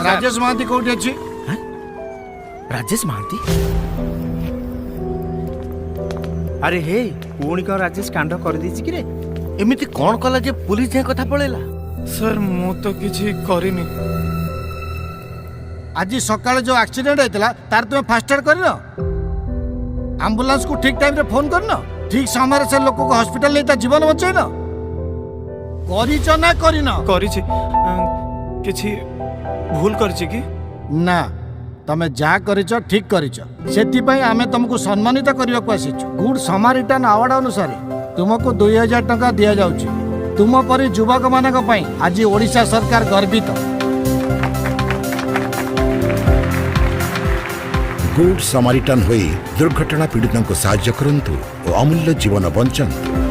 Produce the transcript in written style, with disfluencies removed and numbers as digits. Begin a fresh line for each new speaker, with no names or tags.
राजेश महांती कोठी अछि?
राजेश महांती अरे हे पुणी कौन राजेश कांड कर देछि कि रे
एमिति कोन कला जे पुलिस जे कथा पळेला?
सर मु तो किछि करिनी।
आज सकाळे जो एक्सीडेंट हैतला तार तुमे फास्ट एड करनो? एम्बुलेंस को ठीक टाइम रे फोन करनो? ठीक समय रे से लोक को हॉस्पिटल ले ता जीवन बचैनो? करिच ना करिनो?
करिछि किछि भूल करछि कि?
ना तमे जा करिच ठीक करिच सेति पई आमे तुमको सम्मानित करबा को आसीछु। गुड समारिटन अवार्ड अनुसार तुमको 2000 टका दिया जाउछि। तुम परि युवक मानक पई आज ओडिशा सरकार गर्वित।
गुड समारिटन होई दुर्घटना पीड़ितों को साहाय्य करंतु और अमूल्य जीवन बंचंतु।